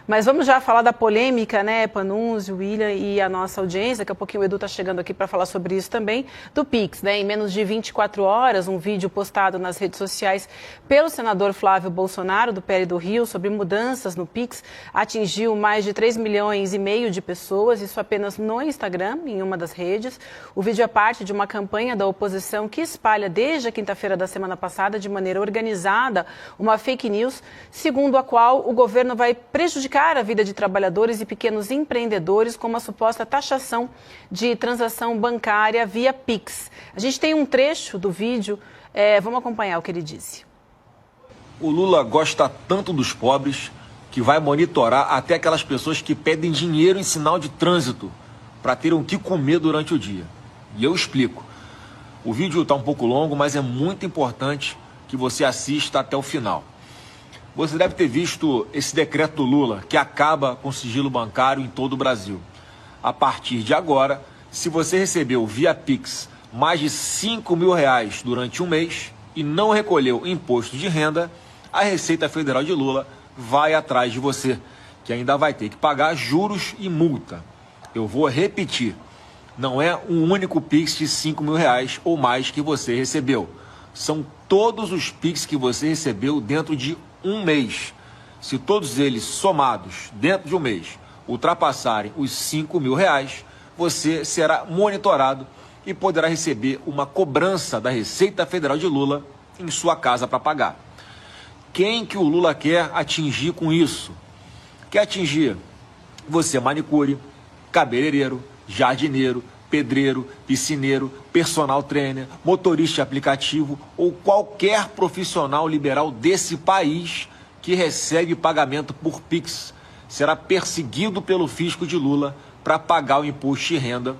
Mas vamos já falar da polêmica, né, Panunzio, William e a nossa audiência. Daqui a pouquinho o Edu está chegando aqui para falar sobre isso também, do Pix, né? Em menos de 24 horas, um vídeo postado nas redes sociais pelo senador Flávio Bolsonaro, do PL do Rio, sobre mudanças no Pix, atingiu mais de 3,5 milhões de pessoas, isso apenas no Instagram, em uma das redes. O vídeo é parte de uma campanha da oposição que espalha desde a quinta-feira da semana passada, de maneira organizada, uma fake news, segundo a qual o governo vai prejudicar a vida de trabalhadores e pequenos empreendedores com uma suposta taxação de transação bancária via Pix. A gente tem um trecho do vídeo, vamos acompanhar o que ele disse. O Lula gosta tanto dos pobres que vai monitorar até aquelas pessoas que pedem dinheiro em sinal de trânsito para terem o que comer durante o dia. E eu explico. O vídeo está um pouco longo, mas é muito importante que você assista até o final. Você deve ter visto esse decreto do Lula, que acaba com o sigilo bancário em todo o Brasil. A partir de agora, se você recebeu via Pix mais de R$5 mil durante um mês e não recolheu imposto de renda, a Receita Federal de Lula vai atrás de você, que ainda vai ter que pagar juros e multa. Eu vou repetir, não é um único Pix de R$5 mil ou mais que você recebeu. São todos os Pix que você recebeu dentro de um mês. Se todos eles somados dentro de um mês ultrapassarem os R$5 mil, você será monitorado e poderá receber uma cobrança da Receita Federal de Lula em sua casa para pagar. Quem que o Lula quer atingir com isso? Quer atingir você, manicure, cabeleireiro, jardineiro, pedreiro, piscineiro, personal trainer, motorista de aplicativo ou qualquer profissional liberal desse país que recebe pagamento por Pix será perseguido pelo fisco de Lula para pagar o imposto de renda.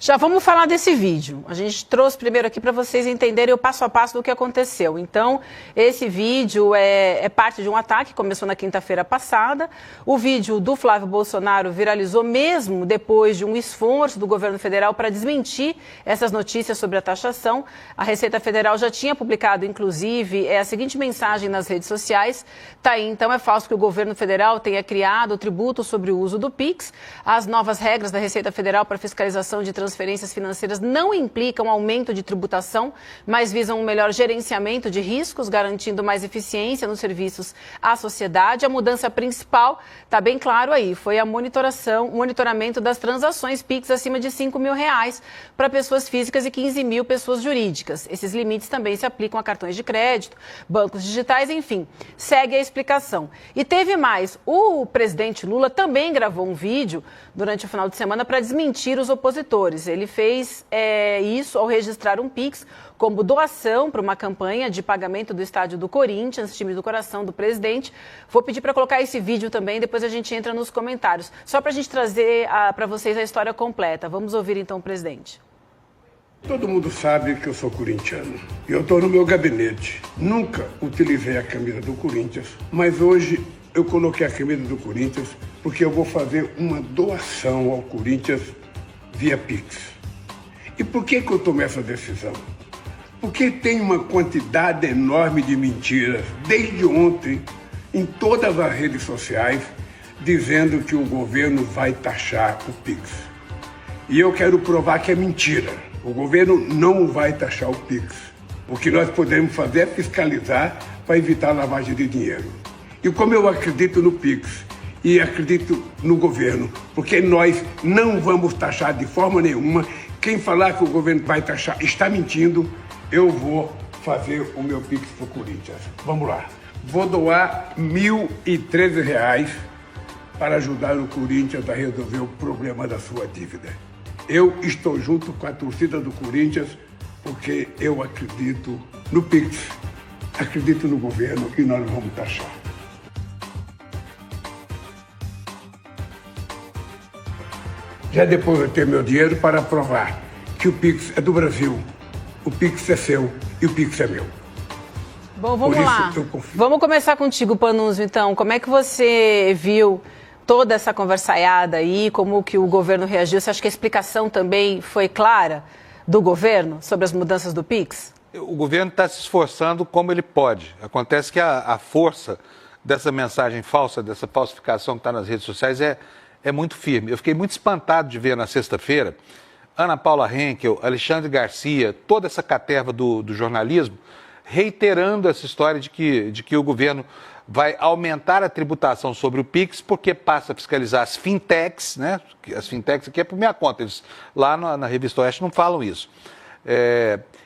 Já vamos falar desse vídeo. A gente trouxe primeiro aqui para vocês entenderem o passo a passo do que aconteceu. Então, esse vídeo é parte de um ataque que começou na quinta-feira passada. O vídeo do Flávio Bolsonaro viralizou mesmo depois de um esforço do governo federal para desmentir essas notícias sobre a taxação. A Receita Federal já tinha publicado, inclusive, a seguinte mensagem nas redes sociais. Tá aí, então, é falso que o governo federal tenha criado o tributo sobre o uso do Pix. As novas regras da Receita Federal para fiscalização de transferências financeiras não implicam aumento de tributação, mas visam um melhor gerenciamento de riscos, garantindo mais eficiência nos serviços à sociedade. A mudança principal, está bem claro aí, foi o monitoramento das transações Pix acima de R$5 mil para pessoas físicas e 15 mil pessoas jurídicas. Esses limites também se aplicam a cartões de crédito, bancos digitais, enfim. Segue a explicação. E teve mais. O presidente Lula também gravou um vídeo durante o final de semana para desmentir os opositores. Ele fez isso ao registrar um Pix como doação para uma campanha de pagamento do estádio do Corinthians, time do coração do presidente. Vou pedir para colocar esse vídeo também, depois a gente entra nos comentários. Só para a gente trazer para vocês a história completa. Vamos ouvir então o presidente. Todo mundo sabe que eu sou corintiano. Eu estou no meu gabinete. Nunca utilizei a camisa do Corinthians, mas hoje eu coloquei a camisa do Corinthians porque eu vou fazer uma doação ao Corinthians via Pix. E por que eu tomei essa decisão? Porque tem uma quantidade enorme de mentiras, desde ontem, em todas as redes sociais, dizendo que o governo vai taxar o Pix. E eu quero provar que é mentira. O governo não vai taxar o Pix. O que nós podemos fazer é fiscalizar para evitar a lavagem de dinheiro. E como eu acredito no Pix, e acredito no governo, porque nós não vamos taxar de forma nenhuma. Quem falar que o governo vai taxar está mentindo. Eu vou fazer o meu Pix para o Corinthians. Vamos lá. Vou doar R$1.013 para ajudar o Corinthians a resolver o problema da sua dívida. Eu estou junto com a torcida do Corinthians porque eu acredito no Pix, acredito no governo e nós vamos taxar. Já depois eu ter meu dinheiro para provar que o Pix é do Brasil, o Pix é seu e o Pix é meu. Bom, vamos lá. Vamos começar contigo, Panunzio, então. Como é que você viu toda essa conversaiada aí, como que o governo reagiu? Você acha que a explicação também foi clara do governo sobre as mudanças do Pix? O governo está se esforçando como ele pode. Acontece que a força dessa mensagem falsa, dessa falsificação que está nas redes sociais é muito firme. Eu fiquei muito espantado de ver na sexta-feira Ana Paula Henkel, Alexandre Garcia, toda essa caterva do jornalismo, reiterando essa história de que o governo vai aumentar a tributação sobre o PIX porque passa a fiscalizar as fintechs, né? As fintechs aqui é por minha conta, eles lá na Revista Oeste não falam isso.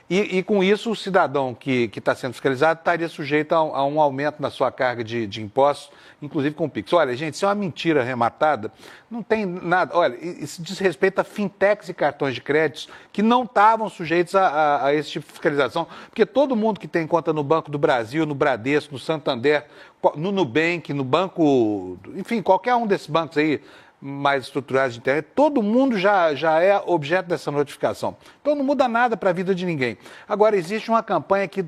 E com isso o cidadão que está sendo fiscalizado estaria sujeito a um aumento na sua carga de impostos, inclusive com o PIX. Olha, gente, isso é uma mentira arrematada, não tem nada. Olha, isso diz respeito a fintechs e cartões de crédito que não estavam sujeitos a esse tipo de fiscalização, porque todo mundo que tem conta no Banco do Brasil, no Bradesco, no Santander, no Nubank, no banco, enfim, qualquer um desses bancos aí, mais estruturados de internet, todo mundo já é objeto dessa notificação. Então não muda nada para a vida de ninguém. Agora, existe uma campanha que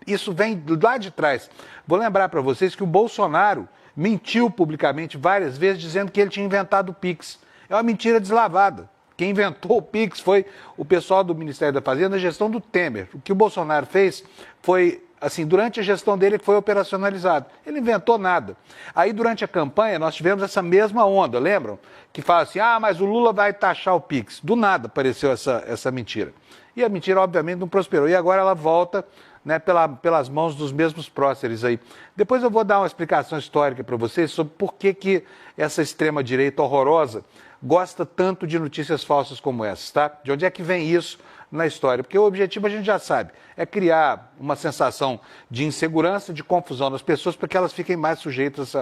isso vem lá de trás. Vou lembrar para vocês que o Bolsonaro mentiu publicamente várias vezes dizendo que ele tinha inventado o PIX. É uma mentira deslavada. Quem inventou o PIX foi o pessoal do Ministério da Fazenda, a gestão do Temer. O que o Bolsonaro fez foi, assim, durante a gestão dele que foi operacionalizado. Ele não inventou nada. Aí, durante a campanha, nós tivemos essa mesma onda, lembram? Que fala assim, mas o Lula vai taxar o PIX. Do nada apareceu essa mentira. E a mentira, obviamente, não prosperou. E agora ela volta, né, pelas mãos dos mesmos próceres aí. Depois eu vou dar uma explicação histórica para vocês sobre por que essa extrema-direita horrorosa gosta tanto de notícias falsas como essas, tá? De onde é que vem isso na história? Porque o objetivo a gente já sabe, é criar uma sensação de insegurança, de confusão nas pessoas para que elas fiquem mais sujeitas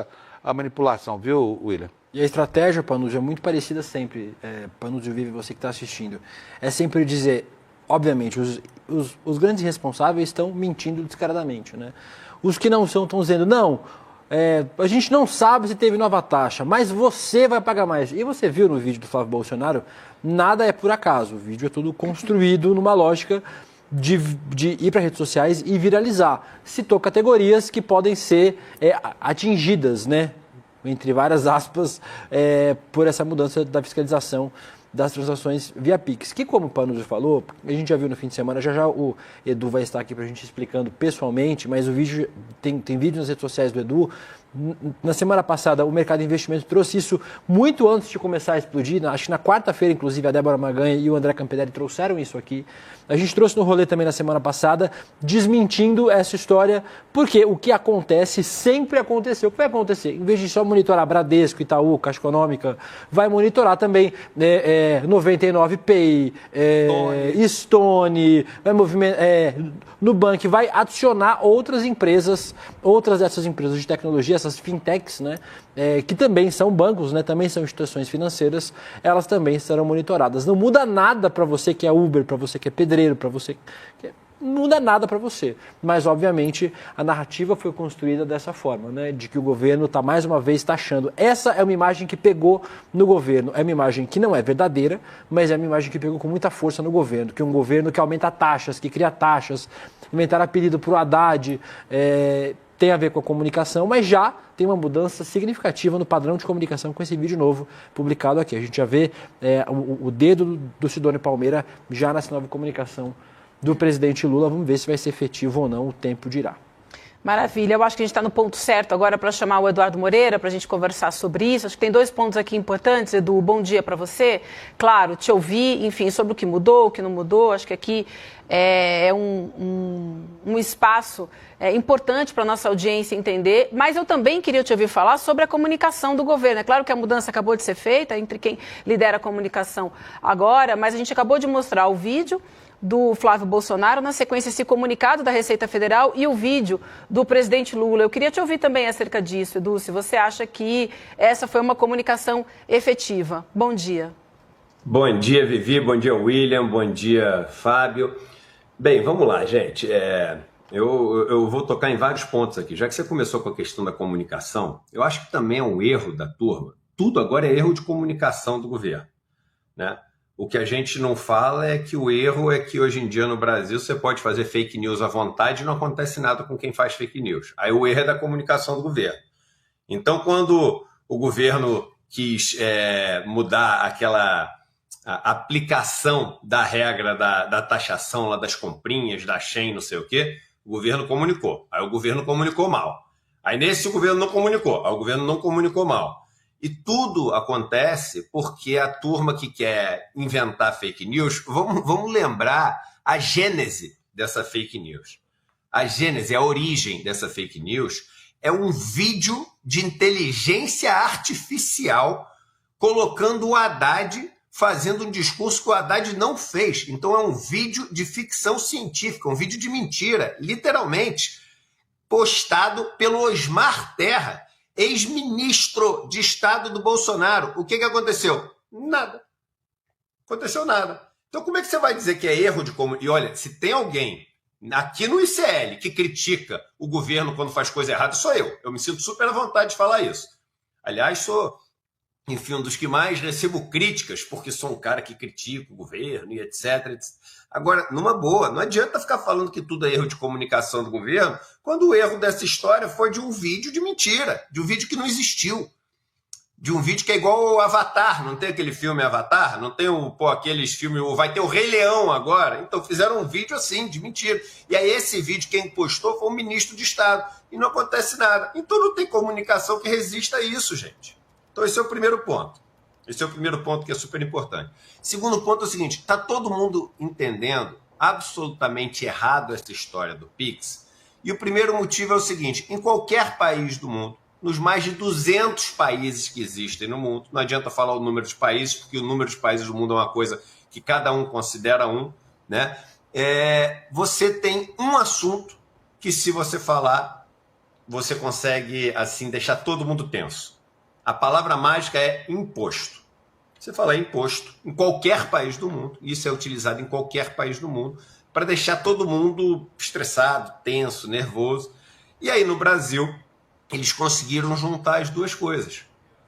à manipulação, viu, William? E a estratégia, Panunzio, é muito parecida sempre, Panunzio Vive, você que está assistindo, é sempre dizer, obviamente, os grandes responsáveis estão mentindo descaradamente, né? Os que não são estão dizendo, não, a gente não sabe se teve nova taxa, mas você vai pagar mais. E você viu no vídeo do Flávio Bolsonaro, nada é por acaso. O vídeo é tudo construído numa lógica de ir para redes sociais e viralizar. Citou categorias que podem ser atingidas, né? Entre várias aspas, por essa mudança da fiscalização das transações via Pix, que como o Panunzio falou, a gente já viu no fim de semana, já o Edu vai estar aqui para a gente explicando pessoalmente, mas o vídeo tem vídeo nas redes sociais do Edu. Na semana passada, o mercado de investimento trouxe isso muito antes de começar a explodir. Acho que na quarta-feira, inclusive, a Débora Maganha e o André Campedelli trouxeram isso aqui. A gente trouxe no rolê também na semana passada, desmentindo essa história, porque o que acontece sempre aconteceu. O que vai acontecer? Em vez de só monitorar Bradesco, Itaú, Caixa Econômica, vai monitorar também 99Pay, Stone, Nubank, vai adicionar outras empresas, outras dessas empresas de tecnologia, essas fintechs, né, que também são bancos, né, também são instituições financeiras, elas também serão monitoradas. Não muda nada para você que é Uber, para você que é pedreiro, para você que não muda nada para você. Mas, obviamente, a narrativa foi construída dessa forma, né, de que o governo está mais uma vez taxando. Essa é uma imagem que pegou no governo. É uma imagem que não é verdadeira, mas é uma imagem que pegou com muita força no governo. Que é um governo que aumenta taxas, que cria taxas, inventar apelido para o Haddad, tem a ver com a comunicação, mas já tem uma mudança significativa no padrão de comunicação com esse vídeo novo publicado aqui. A gente já vê o dedo do Sidônio Palmeira já nessa nova comunicação do presidente Lula. Vamos ver se vai ser efetivo ou não, o tempo dirá. Maravilha, eu acho que a gente está no ponto certo agora para chamar o Eduardo Moreira para a gente conversar sobre isso. Acho que tem 2 pontos aqui importantes, Edu. Bom dia para você. Claro, te ouvir, enfim, sobre o que mudou, o que não mudou. Acho que aqui é um espaço importante para a nossa audiência entender, mas eu também queria te ouvir falar sobre a comunicação do governo. É claro que a mudança acabou de ser feita entre quem lidera a comunicação agora, mas a gente acabou de mostrar o vídeo do Flávio Bolsonaro, na sequência esse comunicado da Receita Federal e o vídeo do presidente Lula. Eu queria te ouvir também acerca disso, Edu, se você acha que essa foi uma comunicação efetiva. Bom dia. Bom dia, Vivi, bom dia, William, bom dia, Fábio. Bem, vamos lá, gente. Eu vou tocar em vários pontos aqui. Já que você começou com a questão da comunicação, eu acho que também é um erro da turma. Tudo agora é erro de comunicação do governo, né? O que a gente não fala é que o erro é que hoje em dia no Brasil você pode fazer fake news à vontade e não acontece nada com quem faz fake news. Aí o erro é da comunicação do governo. Então, quando o governo quis mudar aquela aplicação da regra da taxação lá das comprinhas, da Shein, não sei o quê, o governo comunicou. Aí o governo comunicou mal. Aí nesse o governo não comunicou, o governo não comunicou mal. E tudo acontece porque a turma que quer inventar fake news, vamos lembrar a gênese dessa fake news. A gênese, a origem dessa fake news é um vídeo de inteligência artificial colocando o Haddad fazendo um discurso que o Haddad não fez. Então é um vídeo de ficção científica, um vídeo de mentira, literalmente, postado pelo Osmar Terra, ex-ministro de Estado do Bolsonaro. O que aconteceu? Nada. Aconteceu nada. Então como é que você vai dizer que é erro de comunicação? E olha, se tem alguém aqui no ICL que critica o governo quando faz coisa errada, sou eu. Eu me sinto super à vontade de falar isso. Aliás, sou, enfim, um dos que mais recebo críticas, porque sou um cara que critica o governo e etc. Agora, numa boa, não adianta ficar falando que tudo é erro de comunicação do governo, quando o erro dessa história foi de um vídeo de mentira, de um vídeo que não existiu. De um vídeo que é igual ao Avatar, não tem aquele filme Avatar? Não tem aqueles filmes, vai ter o Rei Leão agora? Então fizeram um vídeo assim, de mentira. E aí esse vídeo quem postou foi o ministro de Estado. E não acontece nada. Então não tem comunicação que resista a isso, gente. Então esse é o primeiro ponto. Esse é o primeiro ponto que é super importante. Segundo ponto é o seguinte, está todo mundo entendendo absolutamente errado essa história do Pix. E o primeiro motivo é o seguinte, em qualquer país do mundo, nos mais de 200 países que existem no mundo. Não adianta falar o número de países, porque o número de países do mundo é uma coisa que cada um considera um, né? Você tem um assunto que, se você falar, você consegue assim deixar todo mundo tenso. A palavra mágica é imposto. Você fala imposto em qualquer país do mundo, isso é utilizado em qualquer país do mundo, para deixar todo mundo estressado, tenso, nervoso. E aí no Brasil eles conseguiram juntar as duas coisas.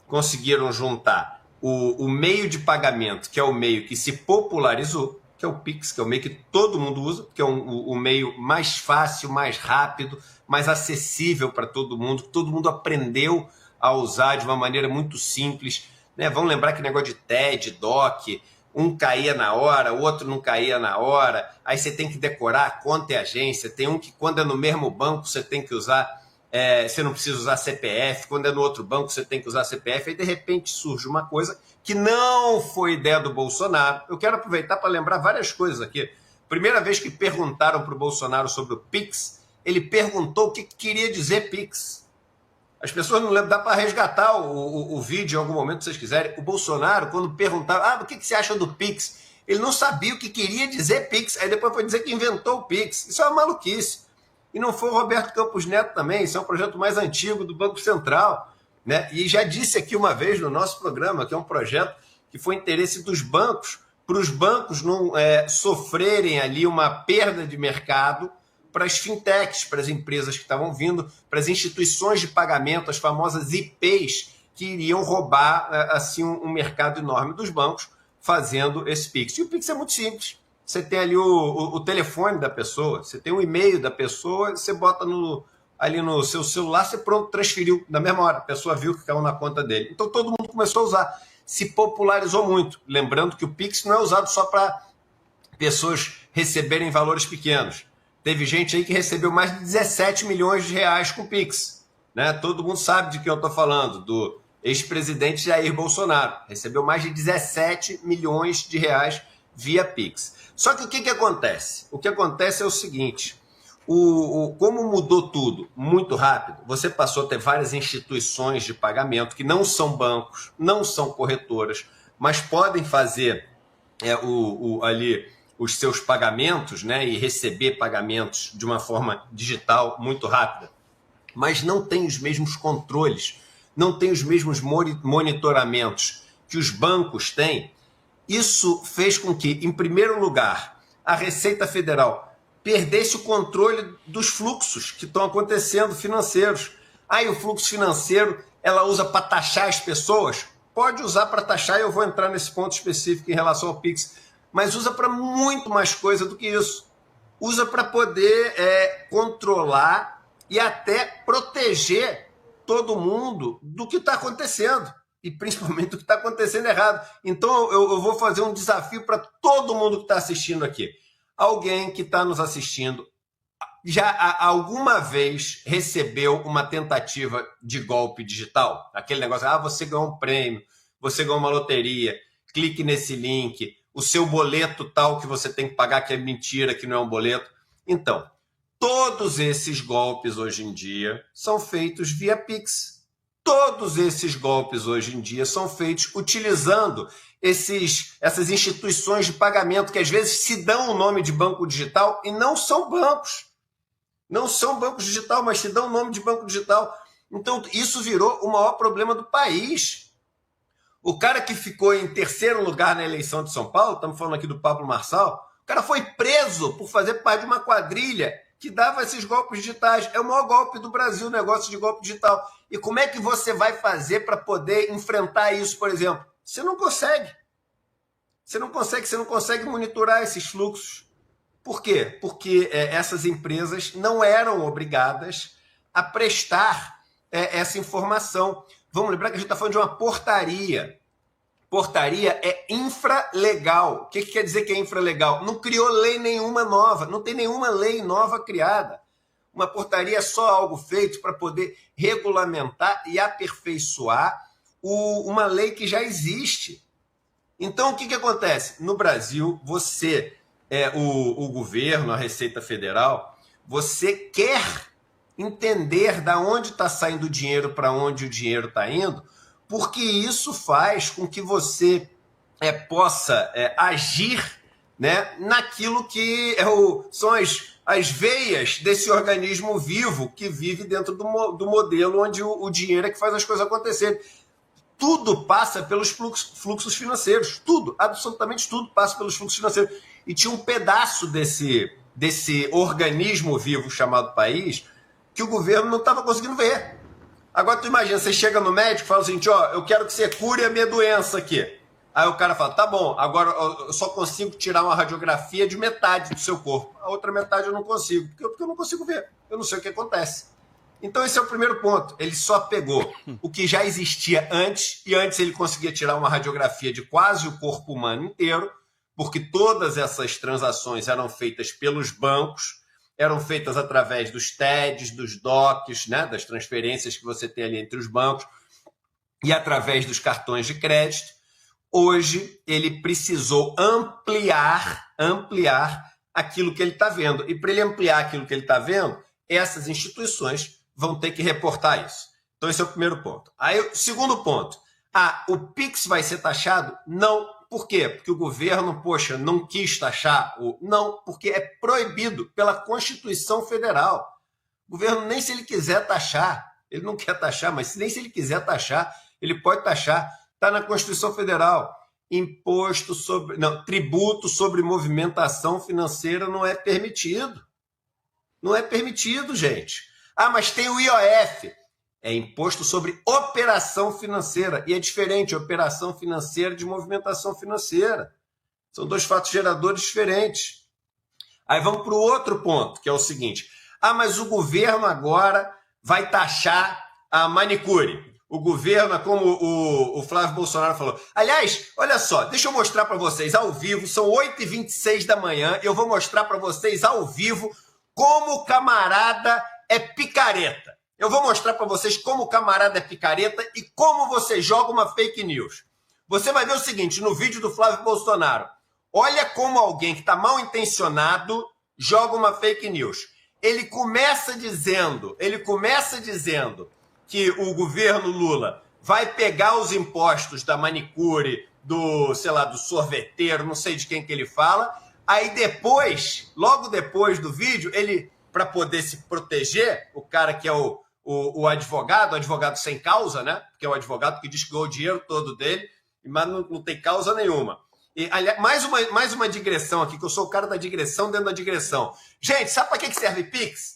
Conseguiram juntar o meio de pagamento, que é o meio que se popularizou, que é o Pix, que é o meio que todo mundo usa, que é o meio mais fácil, mais rápido, mais acessível para todo mundo aprendeu a usar de uma maneira muito simples. Né? Vamos lembrar que negócio de TED, DOC, um caía na hora, o outro não caía na hora, aí você tem que decorar conta e agência, tem um que quando é no mesmo banco você tem que usar... você não precisa usar CPF, quando é no outro banco você tem que usar CPF, aí de repente surge uma coisa que não foi ideia do Bolsonaro. Eu quero aproveitar para lembrar várias coisas aqui. Primeira vez que perguntaram para o Bolsonaro sobre o Pix, ele perguntou o que queria dizer Pix. As pessoas não lembram, dá para resgatar o vídeo em algum momento, se vocês quiserem. O Bolsonaro, quando perguntava, o que você acha do Pix? Ele não sabia o que queria dizer Pix, aí depois foi dizer que inventou o Pix. Isso é uma maluquice. E não foi o Roberto Campos Neto também, isso é um projeto mais antigo do Banco Central. Né? E já disse aqui uma vez no nosso programa que é um projeto que foi interesse dos bancos, para os bancos não sofrerem ali uma perda de mercado para as fintechs, para as empresas que estavam vindo, para as instituições de pagamento, as famosas IPs, que iriam roubar assim, um mercado enorme dos bancos fazendo esse Pix. E o Pix é muito simples. Você tem ali o telefone da pessoa, você tem o e-mail da pessoa, você bota ali no seu celular, você pronto, transferiu na mesma hora. A pessoa viu que caiu na conta dele. Então todo mundo começou a usar. Se popularizou muito. Lembrando que o Pix não é usado só para pessoas receberem valores pequenos. Teve gente aí que recebeu mais de 17 milhões de reais com o Pix. Né? Todo mundo sabe de quem eu estou falando, do ex-presidente Jair Bolsonaro. Recebeu mais de 17 milhões de reais via Pix. Só que o que acontece? O que acontece é o seguinte, como mudou tudo muito rápido, você passou a ter várias instituições de pagamento que não são bancos, não são corretoras, mas podem fazer ali os seus pagamentos, né, e receber pagamentos de uma forma digital muito rápida, mas não tem os mesmos controles, não tem os mesmos monitoramentos que os bancos têm. Isso fez com que, em primeiro lugar, a Receita Federal perdesse o controle dos fluxos que estão acontecendo financeiros. Aí o fluxo financeiro ela usa para taxar as pessoas? Pode usar para taxar, e eu vou entrar nesse ponto específico em relação ao Pix, mas usa para muito mais coisa do que isso. Usa para poder controlar e até proteger todo mundo do que está acontecendo. E principalmente do que está acontecendo errado. Então eu vou fazer um desafio para todo mundo que está assistindo aqui. Alguém que está nos assistindo, já alguma vez recebeu uma tentativa de golpe digital? Aquele negócio, você ganhou um prêmio, você ganhou uma loteria, clique nesse link, o seu boleto tal que você tem que pagar, que é mentira, que não é um boleto. Então, todos esses golpes hoje em dia são feitos via Pix. Todos esses golpes hoje em dia são feitos utilizando essas instituições de pagamento que às vezes se dão o nome de banco digital e não são bancos. Não são bancos digital, mas se dão o nome de banco digital. Então, isso virou o maior problema do país. O cara que ficou em terceiro lugar na eleição de São Paulo, estamos falando aqui do Pablo Marçal, o cara foi preso por fazer parte de uma quadrilha que dava esses golpes digitais. É o maior golpe do Brasil, o negócio de golpe digital. E como é que você vai fazer para poder enfrentar isso, por exemplo? Você não consegue. Você não consegue monitorar esses fluxos. Por quê? Porque essas empresas não eram obrigadas a prestar essa informação. Vamos lembrar que a gente está falando de uma portaria. Portaria é infralegal. O que quer dizer que é infralegal? Não criou lei nenhuma nova, não tem nenhuma lei nova criada. Uma portaria é só algo feito para poder regulamentar e aperfeiçoar uma lei que já existe. Então, o que acontece? No Brasil, você, o governo, a Receita Federal, você quer entender de onde está saindo o dinheiro, para onde o dinheiro está indo, porque isso faz com que você possa agir, né, naquilo que são as veias desse organismo vivo que vive dentro do modelo onde o dinheiro é que faz as coisas acontecerem. Tudo passa pelos fluxos financeiros. Tudo, absolutamente tudo passa pelos fluxos financeiros. E tinha um pedaço desse organismo vivo chamado país que o governo não estava conseguindo ver. Agora tu imagina, você chega no médico e fala assim, eu quero que você cure a minha doença aqui. Aí o cara fala, tá bom, agora eu só consigo tirar uma radiografia de metade do seu corpo. A outra metade eu não consigo, porque eu não consigo ver. Eu não sei o que acontece. Então esse é o primeiro ponto. Ele só pegou o que já existia antes, e antes ele conseguia tirar uma radiografia de quase o corpo humano inteiro, porque todas essas transações eram feitas pelos bancos, eram feitas através dos TEDs, dos DOCs, né, das transferências que você tem ali entre os bancos, e através dos cartões de crédito. Hoje ele precisou ampliar aquilo que ele está vendo. E para ele ampliar aquilo que ele está vendo, essas instituições vão ter que reportar isso. Então esse é o primeiro ponto. Aí o segundo ponto. O Pix vai ser taxado? Não. Por quê? Porque o governo, não quis taxar? Não, porque é proibido pela Constituição Federal. O governo, nem se ele quiser taxar, ele não quer taxar, mas nem se ele quiser taxar, ele pode taxar. Está na Constituição Federal. Tributo sobre movimentação financeira não é permitido. Não é permitido, gente. Mas tem o IOF. É imposto sobre operação financeira. E é diferente, operação financeira de movimentação financeira. São dois fatos geradores diferentes. Aí vamos para o outro ponto, que é o seguinte. Mas o governo agora vai taxar a manicure. O governo, como o Flávio Bolsonaro falou. Aliás, olha só, deixa eu mostrar para vocês ao vivo. São 8h26 da manhã. Eu vou mostrar para vocês ao vivo como o camarada é picareta. Eu vou mostrar para vocês como o camarada é picareta e como você joga uma fake news. Você vai ver o seguinte, no vídeo do Flávio Bolsonaro. Olha como alguém que está mal intencionado joga uma fake news. Ele começa dizendo que o governo Lula vai pegar os impostos da manicure, do sorveteiro, não sei de quem que ele fala. Aí depois, logo depois do vídeo, ele, para poder se proteger, o cara que é o advogado sem causa, né? Que é o advogado que diz que ganhou o dinheiro todo dele, mas não tem causa nenhuma. E, aliás, mais uma digressão aqui, que eu sou o cara da digressão dentro da digressão. Gente, sabe para que serve Pix?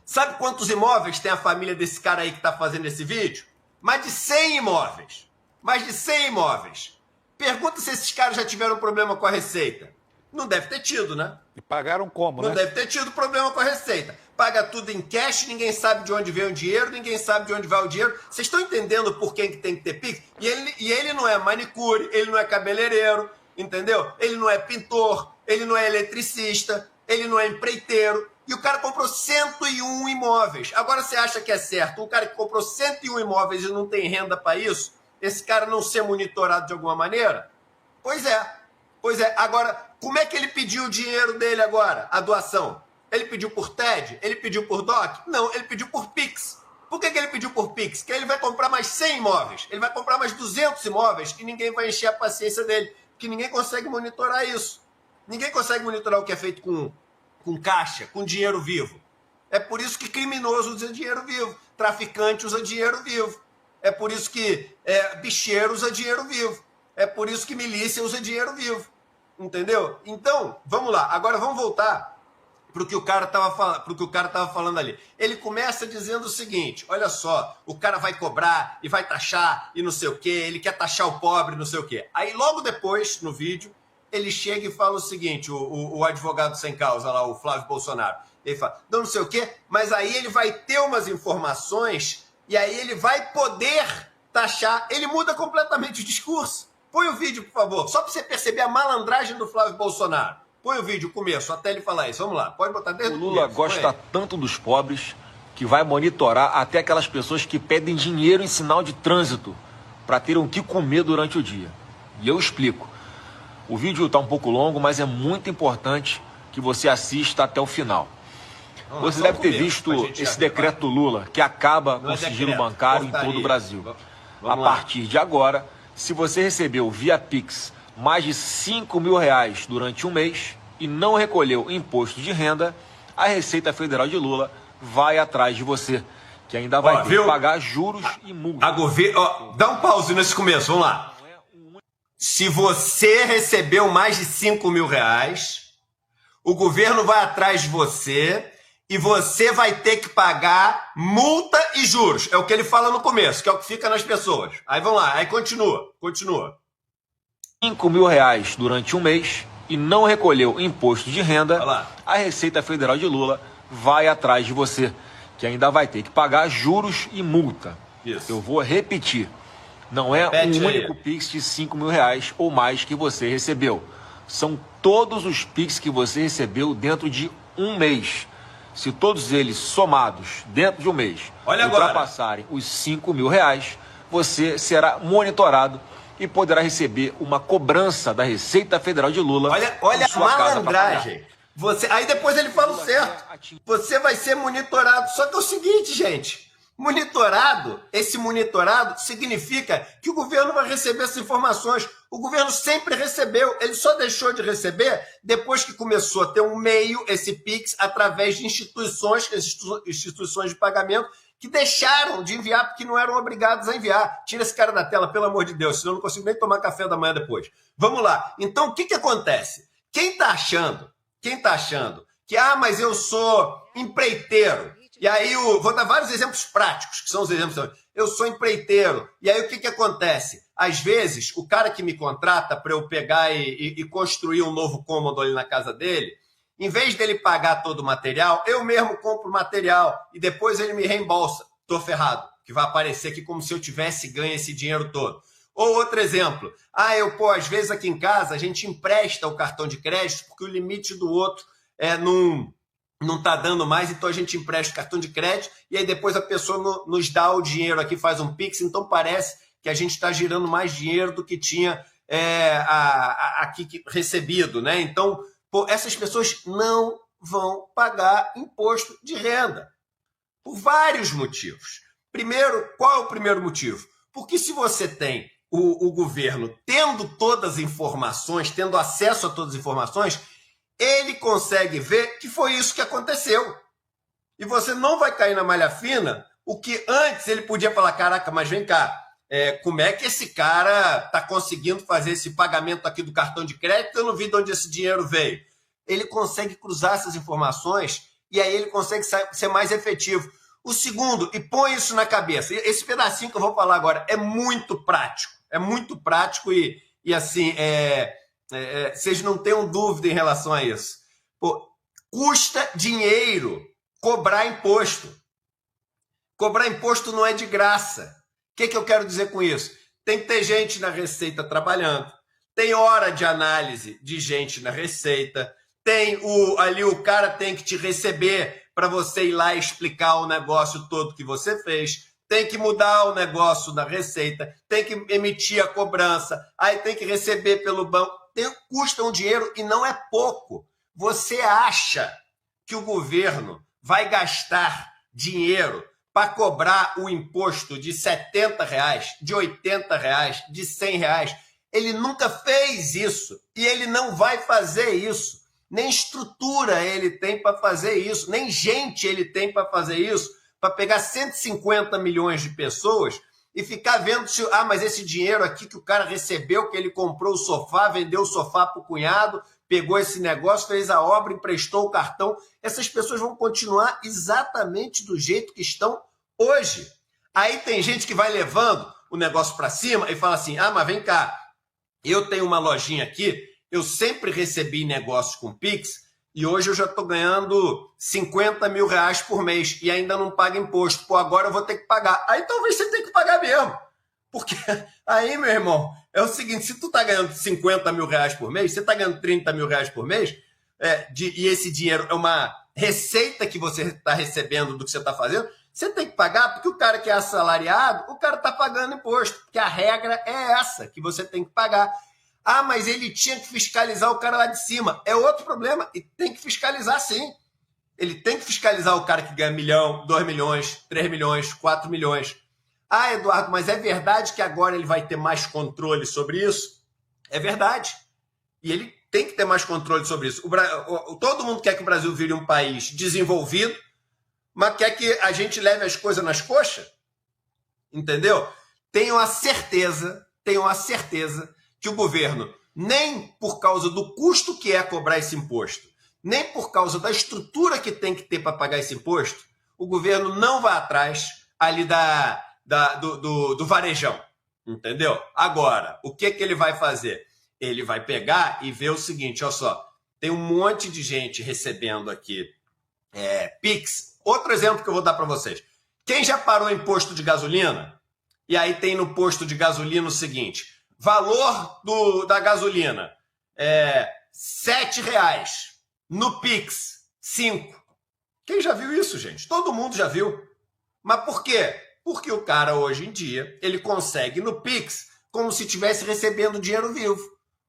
Sabe quantos imóveis tem a família desse cara aí que está fazendo esse vídeo? Mais de 100 imóveis. Mais de 100 imóveis. Pergunta se esses caras já tiveram problema com a Receita. Não deve ter tido, né? E pagaram como, né? Não deve ter tido problema com a Receita. Paga tudo em cash, ninguém sabe de onde vem o dinheiro, ninguém sabe de onde vai o dinheiro. Vocês estão entendendo por que tem que ter Pix? E ele não é manicure, ele não é cabeleireiro, entendeu? Ele não é pintor, ele não é eletricista, ele não é empreiteiro. E o cara comprou 101 imóveis. Agora você acha que é certo um cara que comprou 101 imóveis e não tem renda para isso, esse cara não ser monitorado de alguma maneira? Pois é. Pois é. Agora, como é que ele pediu o dinheiro dele agora, a doação? Ele pediu por TED? Ele pediu por DOC? Não, ele pediu por Pix. Por que ele pediu por Pix? Porque ele vai comprar mais 100 imóveis, ele vai comprar mais 200 imóveis e ninguém vai encher a paciência dele, porque ninguém consegue monitorar isso. Ninguém consegue monitorar o que é feito com caixa, com dinheiro vivo. É por isso que criminoso usa dinheiro vivo, traficante usa dinheiro vivo. É por isso que bicheiro usa dinheiro vivo. É por isso que milícia usa dinheiro vivo. Entendeu? Então, vamos lá. Agora vamos voltar para o que o cara estava falando ali. Ele começa dizendo o seguinte: olha só, o cara vai cobrar e vai taxar e não sei o quê, ele quer taxar o pobre, não sei o quê. Aí logo depois, no vídeo, ele chega e fala o seguinte, o advogado sem causa lá, o Flávio Bolsonaro, ele fala, não sei o quê, mas aí ele vai ter umas informações e aí ele vai poder taxar. Ele muda completamente o discurso. Põe o vídeo, por favor, só para você perceber a malandragem do Flávio Bolsonaro. Põe o vídeo, o começo, até ele falar isso. Vamos lá, pode botar desde o Lula gosta tanto dos pobres que vai monitorar até aquelas pessoas que pedem dinheiro em sinal de trânsito para terem o que comer durante o dia. E eu explico. O vídeo está um pouco longo, mas é muito importante que você assista até o final. Você deve ter visto esse decreto do Lula, que acaba com o sigilo bancário em todo o Brasil. A partir de agora, se você recebeu via Pix mais de R$5.000 durante um mês e não recolheu imposto de renda, a Receita Federal de Lula vai atrás de você, que ainda vai ter que pagar juros e multas. Dá um pause nesse começo, vamos lá. Se você recebeu mais de R$5.000, o governo vai atrás de você e você vai ter que pagar multa e juros. É o que ele fala no começo, que é o que fica nas pessoas. Aí vamos lá, aí continua. R$5.000 durante um mês e não recolheu imposto de renda, a Receita Federal de Lula vai atrás de você, que ainda vai ter que pagar juros e multa. Isso. Eu vou repetir. Não é um único Pix de R$5.000 ou mais que você recebeu. São todos os Pix que você recebeu dentro de um mês. Se todos eles somados dentro de um mês ultrapassarem os R$5.000, você será monitorado e poderá receber uma cobrança da Receita Federal de Lula. Olha a malandragem. Aí depois ele fala o certo. Você vai ser monitorado. Só que é o seguinte, gente. Esse monitorado significa que o governo vai receber essas informações. O governo sempre recebeu, ele só deixou de receber depois que começou a ter um meio, esse Pix, através de instituições de pagamento, que deixaram de enviar porque não eram obrigados a enviar. Tira esse cara da tela, pelo amor de Deus, senão eu não consigo nem tomar café da manhã depois. Vamos lá. Então, o que acontece? Quem tá achando que, mas eu sou empreiteiro, e aí vou dar vários exemplos práticos, que são os exemplos. Eu sou empreiteiro, e aí o que acontece? Às vezes, o cara que me contrata para eu pegar e construir um novo cômodo ali na casa dele, em vez dele pagar todo o material, eu mesmo compro o material e depois ele me reembolsa. Tô ferrado, que vai aparecer aqui como se eu tivesse ganho esse dinheiro todo. Ou outro exemplo, às vezes aqui em casa a gente empresta o cartão de crédito porque o limite do outro não está dando mais, então a gente empresta o cartão de crédito e aí depois a pessoa nos dá o dinheiro aqui, faz um Pix, então parece que a gente está girando mais dinheiro do que tinha aqui recebido, né? Então, essas pessoas não vão pagar imposto de renda por vários motivos. Primeiro, qual é o primeiro motivo? Porque se você tem o governo tendo todas as informações, tendo acesso a todas as informações, ele consegue ver que foi isso que aconteceu. E você não vai cair na malha fina, o que antes ele podia falar, caraca, mas vem cá, como é que esse cara está conseguindo fazer esse pagamento aqui do cartão de crédito? Eu não vi de onde esse dinheiro veio. Ele consegue cruzar essas informações e aí ele consegue ser mais efetivo. O segundo, e põe isso na cabeça, esse pedacinho que eu vou falar agora é muito prático e assim, vocês não tenham dúvida em relação a isso. Custa dinheiro cobrar imposto. Cobrar imposto não é de graça. O que eu quero dizer com isso? Tem que ter gente na Receita trabalhando, tem hora de análise de gente na Receita, tem ali o cara tem que te receber para você ir lá e explicar o negócio todo que você fez, tem que mudar o negócio da receita, tem que emitir a cobrança, aí tem que receber pelo banco, custa um dinheiro e não é pouco. Você acha que o governo vai gastar dinheiro para cobrar o imposto de R$70, de R$80, de R$100? Ele nunca fez isso e ele não vai fazer isso. Nem estrutura ele tem para fazer isso, nem gente ele tem para fazer isso, para pegar 150 milhões de pessoas e ficar vendo se, mas esse dinheiro aqui que o cara recebeu, que ele comprou o sofá, vendeu o sofá para o cunhado, pegou esse negócio, fez a obra, emprestou o cartão. Essas pessoas vão continuar exatamente do jeito que estão hoje. Aí tem gente que vai levando o negócio para cima e fala assim, mas vem cá, eu tenho uma lojinha aqui, eu sempre recebi negócios com Pix e hoje eu já estou ganhando R$50 mil por mês e ainda não paga imposto. Pô, agora eu vou ter que pagar. Aí talvez você tenha que pagar mesmo. Porque aí, meu irmão, é o seguinte, se tu tá ganhando R$50 mil por mês, você tá ganhando R$30 mil por mês, e esse dinheiro é uma receita que você está recebendo do que você está fazendo, você tem que pagar, porque o cara que é assalariado, o cara está pagando imposto, porque a regra é essa, que você tem que pagar. Mas ele tinha que fiscalizar o cara lá de cima. É outro problema, e tem que fiscalizar sim. Ele tem que fiscalizar o cara que ganha 1 milhão, 2 milhões, 3 milhões, 4 milhões. Eduardo, mas é verdade que agora ele vai ter mais controle sobre isso? É verdade. E ele tem que ter mais controle sobre isso. Todo mundo quer que o Brasil vire um país desenvolvido, mas quer que a gente leve as coisas nas coxas? Entendeu? Tenho a certeza que o governo, nem por causa do custo que é cobrar esse imposto, nem por causa da estrutura que tem que ter para pagar esse imposto, o governo não vai atrás ali do varejão, entendeu? Agora, o que ele vai fazer? Ele vai pegar e ver o seguinte, olha só, tem um monte de gente recebendo aqui Pix. Outro exemplo que eu vou dar para vocês. Quem já parou em posto de gasolina? E aí tem no posto de gasolina o seguinte, valor da gasolina R$7, no Pix, 5. Quem já viu isso, gente? Todo mundo já viu. Mas por quê? Porque o cara, hoje em dia, ele consegue no Pix como se estivesse recebendo dinheiro vivo.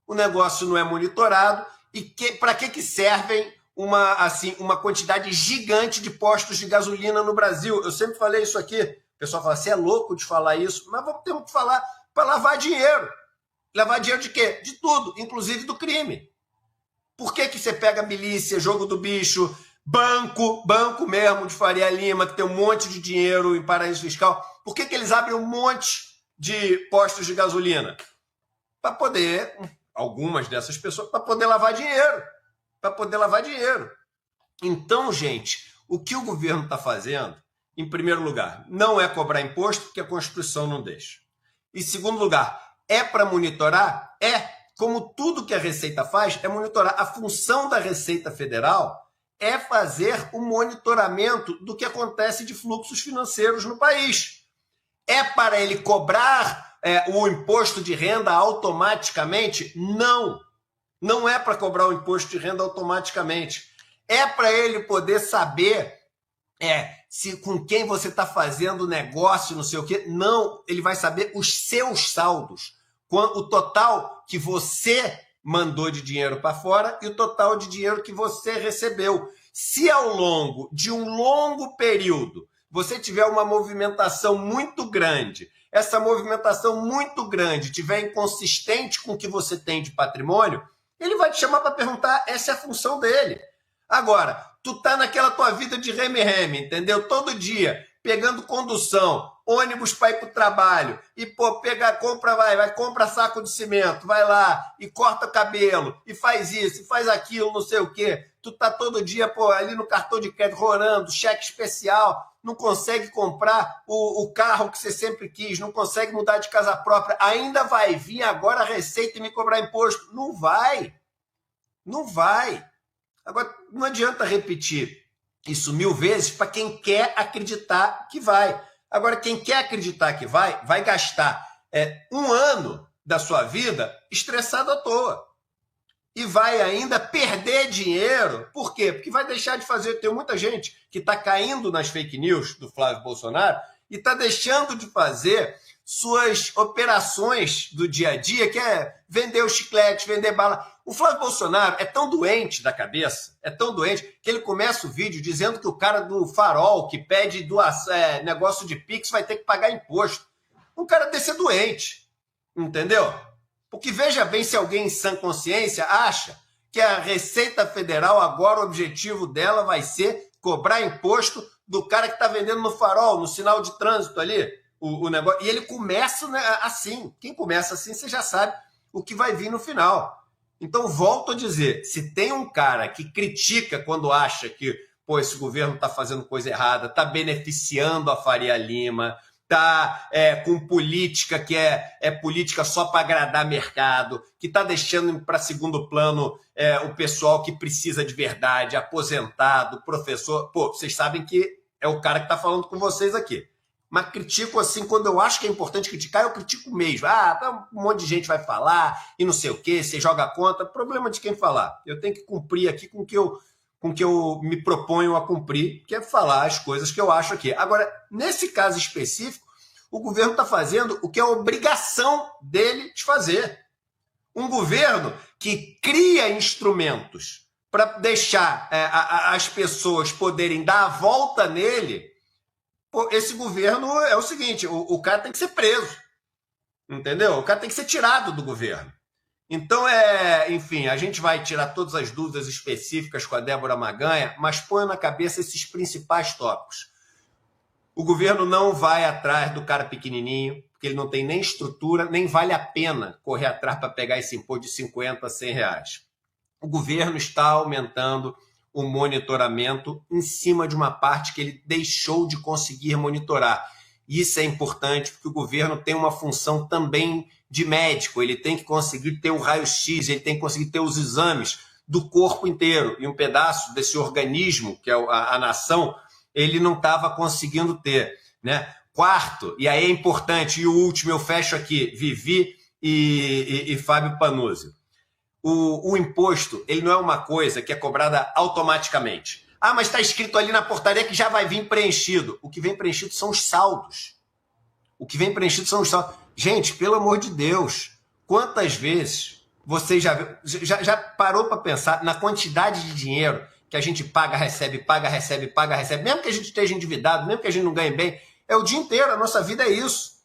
O negócio não é monitorado. E para que servem uma quantidade gigante de postos de gasolina no Brasil? Eu sempre falei isso aqui. O pessoal fala, você é louco de falar isso. Mas vamos ter que falar para lavar dinheiro. Lavar dinheiro de quê? De tudo, inclusive do crime. Por que você pega milícia, jogo do bicho, banco mesmo de Faria Lima, que tem um monte de dinheiro em paraíso fiscal? Por que eles abrem um monte de postos de gasolina? Para poder, algumas dessas pessoas, para poder lavar dinheiro. Para poder lavar dinheiro. Então, gente, o que o governo está fazendo, em primeiro lugar, não é cobrar imposto, porque a Constituição não deixa. Em segundo lugar, é para monitorar? Como tudo que a Receita faz, é monitorar. A função da Receita Federal é fazer o monitoramento do que acontece de fluxos financeiros no país. É para ele cobrar o imposto de renda automaticamente? Não. Não é para cobrar o imposto de renda automaticamente. É para ele poder saber se com quem você está fazendo negócio, não sei o quê. Não, ele vai saber os seus saldos. O total que você mandou de dinheiro para fora e o total de dinheiro que você recebeu. Se ao longo de um longo período você tiver uma movimentação muito grande, essa movimentação muito grande tiver inconsistente com o que você tem de patrimônio, ele vai te chamar para perguntar, essa é a função dele. Agora, tu tá naquela tua vida de reme-reme, entendeu? Todo dia, pegando condução, ônibus para ir para o trabalho, e compra saco de cimento, vai lá e corta cabelo, e faz isso, e faz aquilo, não sei o quê. Tu tá todo dia ali no cartão de crédito, rolando, cheque especial, não consegue comprar o carro que você sempre quis, não consegue mudar de casa própria, ainda vai vir agora a Receita e me cobrar imposto. Não vai. Não vai. Agora, não adianta repetir isso 1000 vezes para quem quer acreditar que vai. Agora, quem quer acreditar que vai gastar um ano da sua vida estressado à toa. e vai ainda perder dinheiro. Por quê? Porque vai deixar de fazer. Tem muita gente que está caindo nas fake news do Flávio Bolsonaro e está deixando de fazer suas operações do dia a dia, que é vender o chiclete, vender bala. O Flávio Bolsonaro é tão doente da cabeça, é tão doente, que ele começa o vídeo dizendo que o cara do Farol, que pede negócio de Pix, vai ter que pagar imposto. Um cara desse é doente, entendeu? Porque veja bem se alguém em sã consciência acha que a Receita Federal, agora o objetivo dela vai ser cobrar imposto do cara que está vendendo no farol, no sinal de trânsito ali, o negócio. E ele começa, né, assim. Quem começa assim, você já sabe o que vai vir no final. Então, volto a dizer, se tem um cara que critica quando acha que, pô, esse governo está fazendo coisa errada, está beneficiando a Faria Lima, está com política que é política só para agradar mercado, que está deixando para segundo plano o pessoal que precisa de verdade, aposentado, professor. Pô, vocês sabem que é o cara que está falando com vocês aqui. Mas critico assim, quando eu acho que é importante criticar, eu critico mesmo. Um monte de gente vai falar e não sei o quê, você joga contra. Problema de quem falar. Eu tenho que cumprir aqui com o que eu me proponho a cumprir, que é falar as coisas que eu acho aqui. Agora, nesse caso específico, o governo está fazendo o que é obrigação dele de fazer. Um governo que cria instrumentos para deixar as pessoas poderem dar a volta nele. Pô, esse governo é o seguinte, o cara tem que ser preso, entendeu? O cara tem que ser tirado do governo. Então, enfim, a gente vai tirar todas as dúvidas específicas com a Débora Maganha, mas põe na cabeça esses principais tópicos. O governo não vai atrás do cara pequenininho, porque ele não tem nem estrutura, nem vale a pena correr atrás para pegar esse imposto de 50 a 100 reais. O governo está aumentando o monitoramento em cima de uma parte que ele deixou de conseguir monitorar. Isso é importante porque o governo tem uma função também de médico, ele tem que conseguir ter o raio-x, ele tem que conseguir ter os exames do corpo inteiro, e um pedaço desse organismo, que é a nação, ele não estava conseguindo ter, né? Quarto, e aí é importante, e o último eu fecho aqui, Vivi e Fábio Panuzzi. O imposto, ele não é uma coisa que é cobrada automaticamente. Mas está escrito ali na portaria que já vai vir preenchido. O que vem preenchido são os saldos. Gente, pelo amor de Deus, quantas vezes você já parou para pensar na quantidade de dinheiro que a gente paga, recebe, mesmo que a gente esteja endividado, mesmo que a gente não ganhe bem, é o dia inteiro, a nossa vida é isso.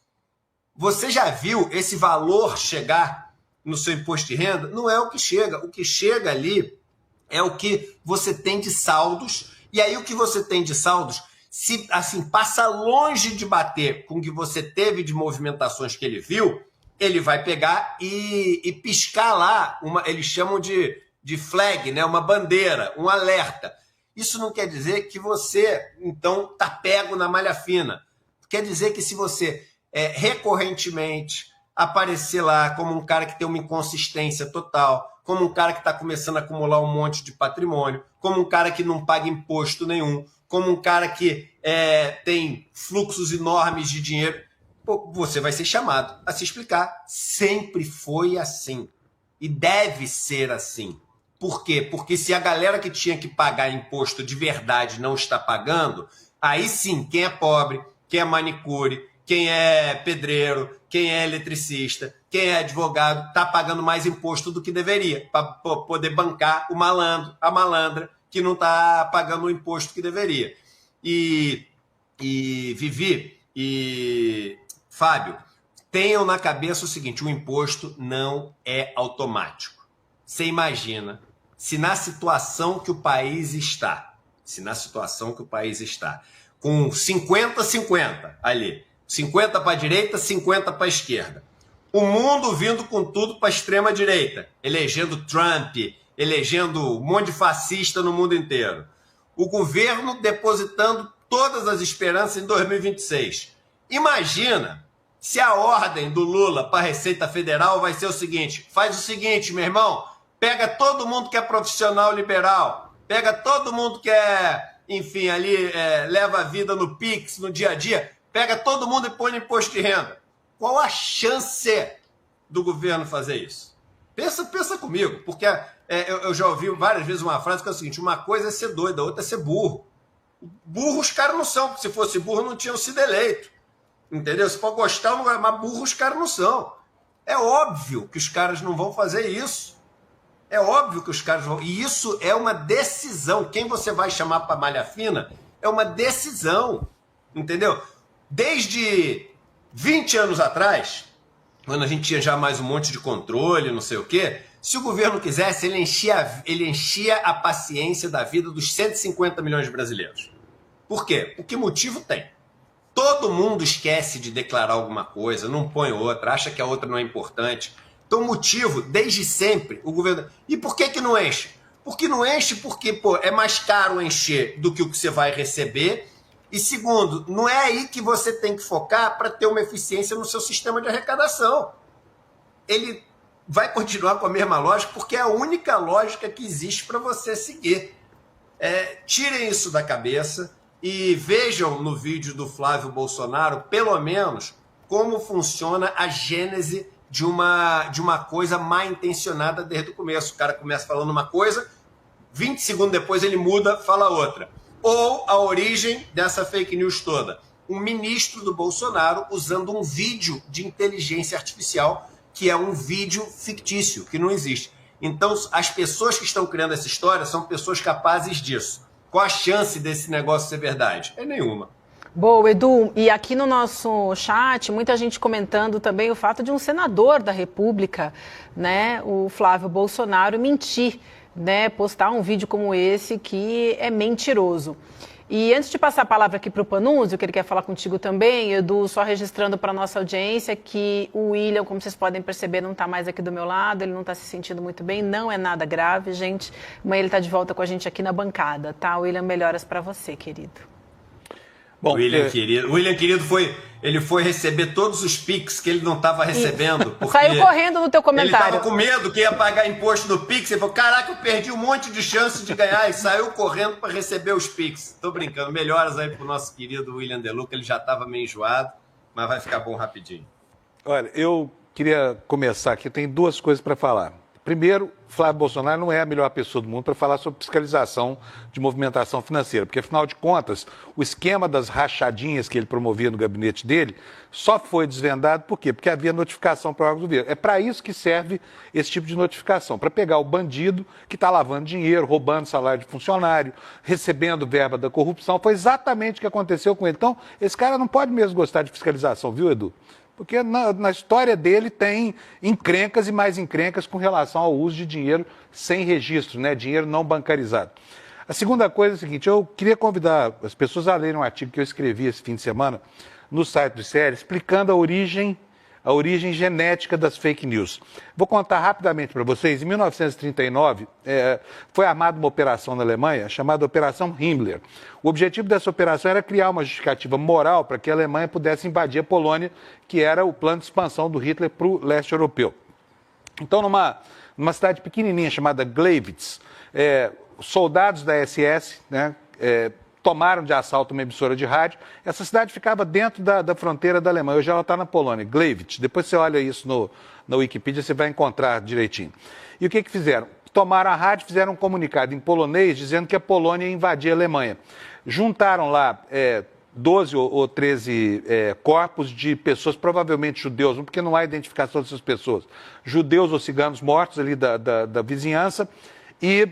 Você já viu esse valor chegar no seu imposto de renda? Não é o que chega ali é o que você tem de saldos, e aí o que você tem de saldos, se assim passa longe de bater com o que você teve de movimentações que ele viu, ele vai pegar e piscar lá, eles chamam de flag, né? Uma bandeira, um alerta. Isso não quer dizer que você, então, está pego na malha fina. Quer dizer que se você recorrentemente aparecer lá como um cara que tem uma inconsistência total, como um cara que está começando a acumular um monte de patrimônio, como um cara que não paga imposto nenhum, como um cara que tem fluxos enormes de dinheiro, você vai ser chamado a se explicar. Sempre foi assim. E deve ser assim. Por quê? Porque se a galera que tinha que pagar imposto de verdade não está pagando, aí sim, quem é pobre, quem é manicure, quem é pedreiro, quem é eletricista, quem é advogado, está pagando mais imposto do que deveria, para poder bancar o malandro, a malandra, que não está pagando o imposto que deveria. E Vivi e Fábio, tenham na cabeça o seguinte, o imposto não é automático. Você imagina, se na situação que o país está, com 50-50 ali, 50 para a direita, 50 para a esquerda. O mundo vindo com tudo para a extrema-direita, elegendo Trump, elegendo um monte de fascista no mundo inteiro. O governo depositando todas as esperanças em 2026. Imagina se a ordem do Lula para a Receita Federal vai ser o seguinte, faz o seguinte, meu irmão, pega todo mundo que é profissional liberal, pega todo mundo que enfim, ali leva a vida no Pix, no dia a dia, pega todo mundo e põe no imposto de renda. Qual a chance do governo fazer isso? Pensa comigo, porque eu já ouvi várias vezes uma frase que é o seguinte: uma coisa é ser doido, a outra é ser burro. Burro os caras não são, porque se fosse burro não tinham sido eleitos. Entendeu? Se for gostar ou não gostar, mas burro os caras não são. É óbvio que os caras não vão fazer isso. É óbvio que os caras vão... E isso é uma decisão. Quem você vai chamar para malha fina é uma decisão. Entendeu? Desde 20 anos atrás, quando a gente tinha já mais um monte de controle, não sei o quê, se o governo quisesse, ele enchia a paciência da vida dos 150 milhões de brasileiros. Por quê? Por que motivo tem? Todo mundo esquece de declarar alguma coisa, não põe outra, acha que a outra não é importante. Então, motivo, desde sempre, o governo... E por que não enche? Porque não enche porque, pô, é mais caro encher do que o que você vai receber. E segundo, não é aí que você tem que focar para ter uma eficiência no seu sistema de arrecadação. Ele vai continuar com a mesma lógica porque é a única lógica que existe para você seguir. Tirem isso da cabeça e vejam no vídeo do Flávio Bolsonaro, pelo menos, como funciona a gênese de uma coisa mal intencionada desde o começo. O cara começa falando uma coisa, 20 segundos depois ele muda, fala outra. Ou a origem dessa fake news toda. Um ministro do Bolsonaro usando um vídeo de inteligência artificial, que é um vídeo fictício, que não existe. Então, as pessoas que estão criando essa história são pessoas capazes disso. Qual a chance desse negócio ser verdade? É nenhuma. Boa, Edu. E aqui no nosso chat, muita gente comentando também o fato de um senador da República, né, o Flávio Bolsonaro, mentir, né, postar um vídeo como esse que é mentiroso. E antes de passar a palavra aqui para o Panunzio, que ele quer falar contigo também, Edu, só registrando para a nossa audiência que o William, como vocês podem perceber, não está mais aqui do meu lado, ele não está se sentindo muito bem, não é nada grave, gente. Amanhã ele está de volta com a gente aqui na bancada, tá? William, melhoras para você, querido. Bom, William querido foi receber todos os Pix que ele não estava recebendo. Saiu correndo no teu comentário. Ele estava com medo que ia pagar imposto no Pix. Ele falou, caraca, eu perdi um monte de chance de ganhar. E saiu correndo para receber os Pix. Tô brincando. Melhoras aí pro nosso querido William Deluca. Ele já estava meio enjoado, mas vai ficar bom rapidinho. Olha, eu queria começar aqui. Tem duas coisas para falar. Primeiro, Flávio Bolsonaro não é a melhor pessoa do mundo para falar sobre fiscalização de movimentação financeira, porque, afinal de contas, o esquema das rachadinhas que ele promovia no gabinete dele só foi desvendado por quê? Porque havia notificação para o órgão do governo. É para isso que serve esse tipo de notificação, para pegar o bandido que está lavando dinheiro, roubando salário de funcionário, recebendo verba da corrupção. Foi exatamente o que aconteceu com ele. Então, esse cara não pode mesmo gostar de fiscalização, viu, Edu? Porque na história dele tem encrencas e mais encrencas com relação ao uso de dinheiro sem registro, né? Dinheiro não bancarizado. A segunda coisa é a seguinte, eu queria convidar as pessoas a lerem um artigo que eu escrevi esse fim de semana no site do ICL, explicando a origem genética das fake news. Vou contar rapidamente para vocês. Em 1939, foi armada uma operação na Alemanha chamada Operação Himmler. O objetivo dessa operação era criar uma justificativa moral para que a Alemanha pudesse invadir a Polônia, que era o plano de expansão do Hitler para o leste europeu. Então, numa cidade pequenininha chamada Gleiwitz, soldados da SS, né, tomaram de assalto uma emissora de rádio. Essa cidade ficava dentro da fronteira da Alemanha. Hoje ela está na Polônia, Gleiwitz. Depois você olha isso na Wikipedia, você vai encontrar direitinho. E o que fizeram? Tomaram a rádio, fizeram um comunicado em polonês dizendo que a Polônia ia invadir a Alemanha. Juntaram lá 12 ou 13 corpos de pessoas, provavelmente judeus, porque não há identificação dessas pessoas. Judeus ou ciganos mortos ali da vizinhança e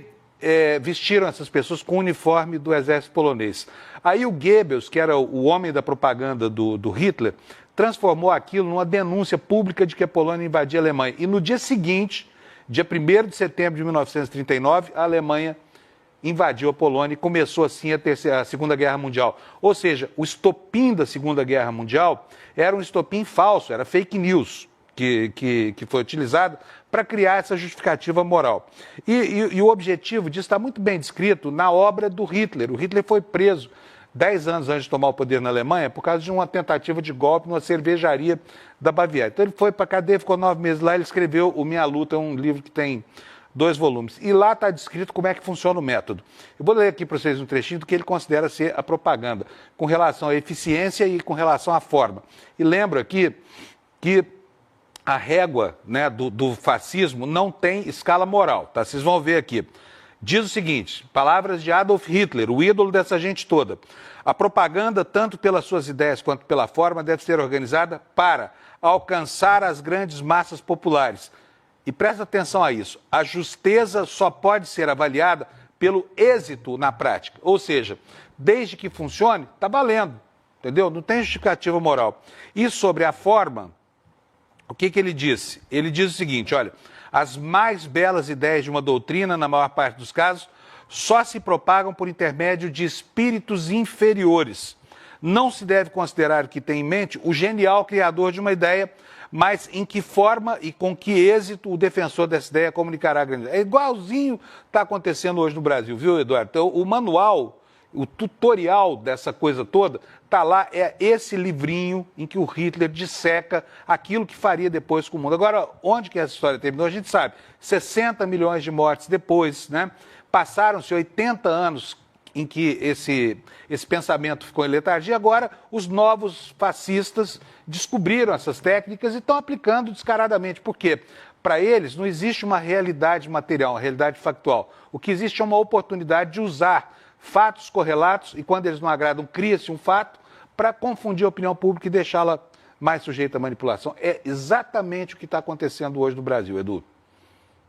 vestiram essas pessoas com o uniforme do exército polonês. Aí o Goebbels, que era o homem da propaganda do Hitler, transformou aquilo numa denúncia pública de que a Polônia invadia a Alemanha. E no dia seguinte, dia 1º de setembro de 1939, a Alemanha invadiu a Polônia e começou assim a Segunda Guerra Mundial. Ou seja, o estopim da Segunda Guerra Mundial era um estopim falso, era fake news que foi utilizado para criar essa justificativa moral. E o objetivo disso está muito bem descrito na obra do Hitler. O Hitler foi preso 10 anos antes de tomar o poder na Alemanha por causa de uma tentativa de golpe numa cervejaria da Baviera. Então ele foi para a cadeia, ficou 9 meses lá, ele escreveu O Minha Luta, um livro que tem 2 volumes. E lá está descrito como é que funciona o método. Eu vou ler aqui para vocês um trechinho do que ele considera ser a propaganda, com relação à eficiência e com relação à forma. E lembro aqui que a régua, né, do fascismo não tem escala moral, tá? Vocês vão ver aqui. Diz o seguinte, palavras de Adolf Hitler, o ídolo dessa gente toda. A propaganda, tanto pelas suas ideias quanto pela forma, deve ser organizada para alcançar as grandes massas populares. E presta atenção a isso, a justeza só pode ser avaliada pelo êxito na prática. Ou seja, desde que funcione, está valendo, entendeu? Não tem justificativa moral. E sobre a forma, o que ele disse? Ele diz o seguinte, olha, as mais belas ideias de uma doutrina, na maior parte dos casos, só se propagam por intermédio de espíritos inferiores. Não se deve considerar que tem em mente o genial criador de uma ideia, mas em que forma e com que êxito o defensor dessa ideia comunicará a grande ideia. É igualzinho está acontecendo hoje no Brasil, viu, Eduardo? Então, o manual, o tutorial dessa coisa toda, está lá, é esse livrinho em que o Hitler disseca aquilo que faria depois com o mundo. Agora, onde que essa história terminou? A gente sabe, 60 milhões de mortes depois, né? Passaram-se 80 anos em que esse pensamento ficou em letargia, agora os novos fascistas descobriram essas técnicas e estão aplicando descaradamente. Por quê? Para eles não existe uma realidade material, uma realidade factual. O que existe é uma oportunidade de usar fatos correlatos e quando eles não agradam, cria-se um fato para confundir a opinião pública e deixá-la mais sujeita à manipulação. É exatamente o que está acontecendo hoje no Brasil, Edu.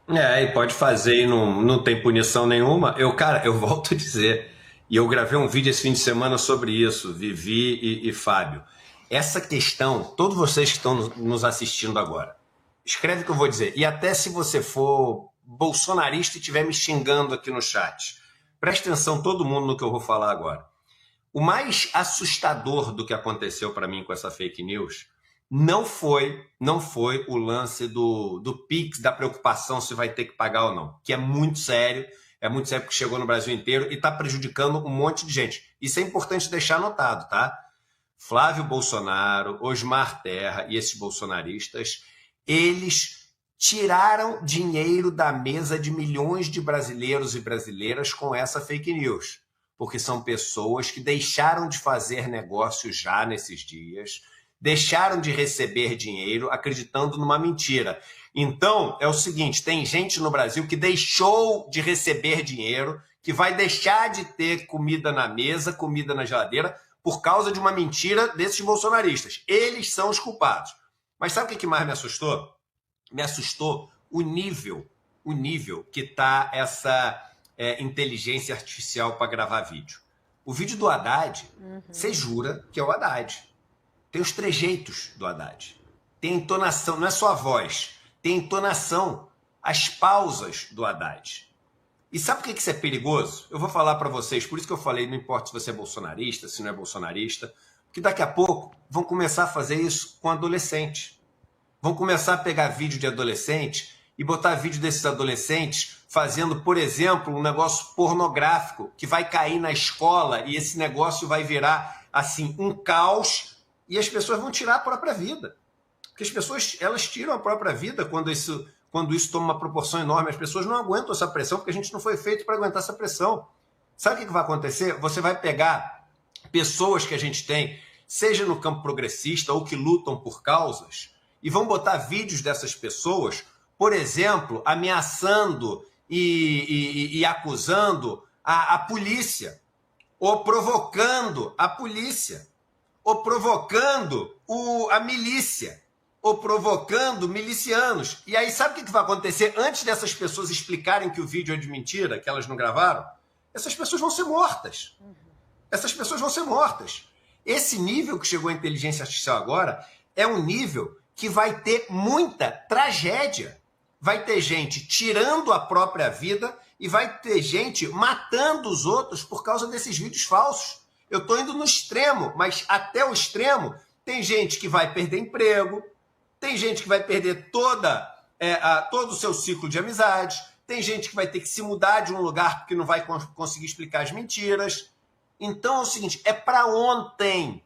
E pode fazer e não tem punição nenhuma. Eu volto a dizer, e eu gravei um vídeo esse fim de semana sobre isso, Vivi e Fábio. Essa questão, todos vocês que estão nos assistindo agora, escreve o que eu vou dizer. E até se você for bolsonarista e estiver me xingando aqui no chat, preste atenção todo mundo no que eu vou falar agora. O mais assustador do que aconteceu para mim com essa fake news não foi o lance do Pix, da preocupação se vai ter que pagar ou não, que é muito sério porque chegou no Brasil inteiro e está prejudicando um monte de gente. Isso é importante deixar anotado, tá? Flávio Bolsonaro, Osmar Terra e esses bolsonaristas, eles tiraram dinheiro da mesa de milhões de brasileiros e brasileiras com essa fake news, porque são pessoas que deixaram de fazer negócio já nesses dias, deixaram de receber dinheiro acreditando numa mentira. Então, é o seguinte, tem gente no Brasil que deixou de receber dinheiro, que vai deixar de ter comida na mesa, comida na geladeira, por causa de uma mentira desses bolsonaristas. Eles são os culpados. Mas sabe o que mais me assustou? Me assustou o nível que está essa inteligência artificial para gravar vídeo. O vídeo do Haddad, você jura que é o Haddad. Tem os trejeitos do Haddad. Tem a entonação, não é só a voz. Tem a entonação, as pausas do Haddad. E sabe por que isso é perigoso? Eu vou falar para vocês, por isso que eu falei, não importa se você é bolsonarista, se não é bolsonarista, porque daqui a pouco vão começar a fazer isso com adolescente. Vão começar a pegar vídeo de adolescente e botar vídeo desses adolescentes fazendo, por exemplo, um negócio pornográfico que vai cair na escola e esse negócio vai virar, assim, um caos e as pessoas vão tirar a própria vida. Porque as pessoas, elas tiram a própria vida quando isso toma uma proporção enorme. As pessoas não aguentam essa pressão porque a gente não foi feito para aguentar essa pressão. Sabe o que vai acontecer? Você vai pegar pessoas que a gente tem, seja no campo progressista ou que lutam por causas, e vão botar vídeos dessas pessoas, por exemplo, ameaçando e acusando a polícia, ou provocando a polícia, ou provocando a milícia, ou provocando milicianos. E aí sabe o que vai acontecer? Antes dessas pessoas explicarem que o vídeo é de mentira, que elas não gravaram, essas pessoas vão ser mortas. Essas pessoas vão ser mortas. Esse nível que chegou a inteligência artificial agora é um nível que vai ter muita tragédia. Vai ter gente tirando a própria vida e vai ter gente matando os outros por causa desses vídeos falsos. Eu estou indo no extremo, mas até o extremo tem gente que vai perder emprego, tem gente que vai perder todo o seu ciclo de amizade, tem gente que vai ter que se mudar de um lugar porque não vai conseguir explicar as mentiras. Então é o seguinte, é para ontem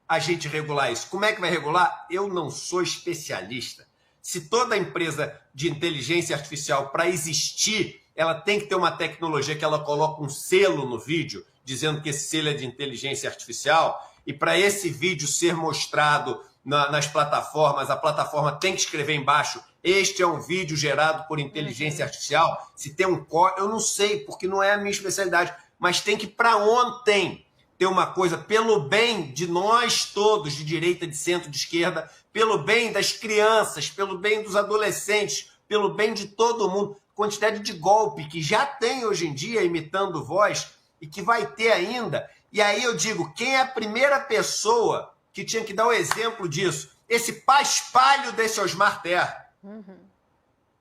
a gente regular isso. Como é que vai regular? Eu não sou especialista. Se toda empresa de inteligência artificial, para existir, ela tem que ter uma tecnologia que ela coloca um selo no vídeo, dizendo que esse selo é de inteligência artificial, e para esse vídeo ser mostrado nas plataformas, a plataforma tem que escrever embaixo: este é um vídeo gerado por inteligência artificial. Se tem um código, eu não sei, porque não é a minha especialidade, mas tem que, para ontem, ter uma coisa pelo bem de nós todos, de direita, de centro, de esquerda, pelo bem das crianças, pelo bem dos adolescentes, pelo bem de todo mundo. Quantidade de golpe que já tem hoje em dia imitando voz e que vai ter ainda. E aí eu digo, quem é a primeira pessoa que tinha que dar o exemplo disso? Esse paspalho desse Osmar Terra.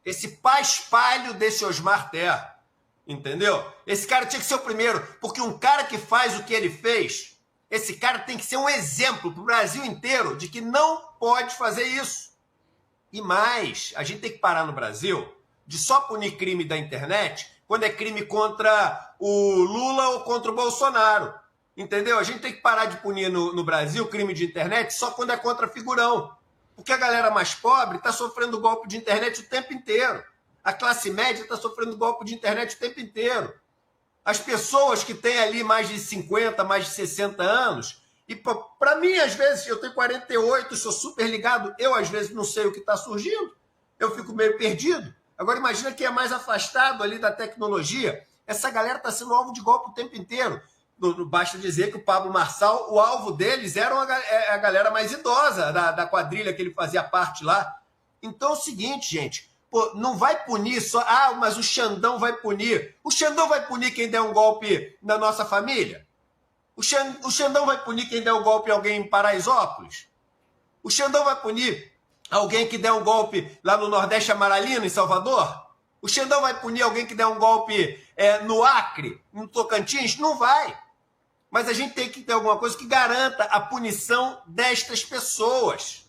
Esse paspalho desse Osmar Terra. Entendeu? Esse cara tinha que ser o primeiro, porque um cara que faz o que ele fez, esse cara tem que ser um exemplo para o Brasil inteiro de que não pode fazer isso. E mais, a gente tem que parar no Brasil de só punir crime da internet quando é crime contra o Lula ou contra o Bolsonaro. Entendeu? A gente tem que parar de punir no Brasil crime de internet só quando é contra figurão. Porque a galera mais pobre está sofrendo golpe de internet o tempo inteiro. A classe média está sofrendo golpe de internet o tempo inteiro. As pessoas que têm ali mais de 50, mais de 60 anos, e para mim, às vezes, eu tenho 48, sou super ligado, eu às vezes não sei o que está surgindo, eu fico meio perdido. Agora imagina quem é mais afastado ali da tecnologia, essa galera está sendo alvo de golpe o tempo inteiro. Basta dizer que o Pablo Marçal, o alvo deles era a galera mais idosa da quadrilha que ele fazia parte lá. Então é o seguinte, gente, pô, não vai punir só... Ah, mas o Xandão vai punir. O Xandão vai punir quem der um golpe na nossa família? O Xandão vai punir quem der um golpe em alguém em Paraisópolis? O Xandão vai punir alguém que der um golpe lá no Nordeste Amaralino, em Salvador? O Xandão vai punir alguém que der um golpe no Acre, no Tocantins? Não vai. Mas a gente tem que ter alguma coisa que garanta a punição destas pessoas.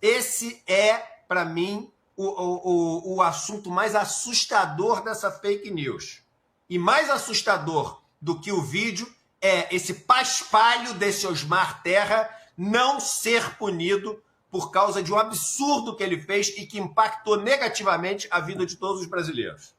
Esse é, para mim, o assunto mais assustador dessa fake news. E mais assustador do que o vídeo é esse paspalho desse Osmar Terra não ser punido por causa de um absurdo que ele fez e que impactou negativamente a vida de todos os brasileiros.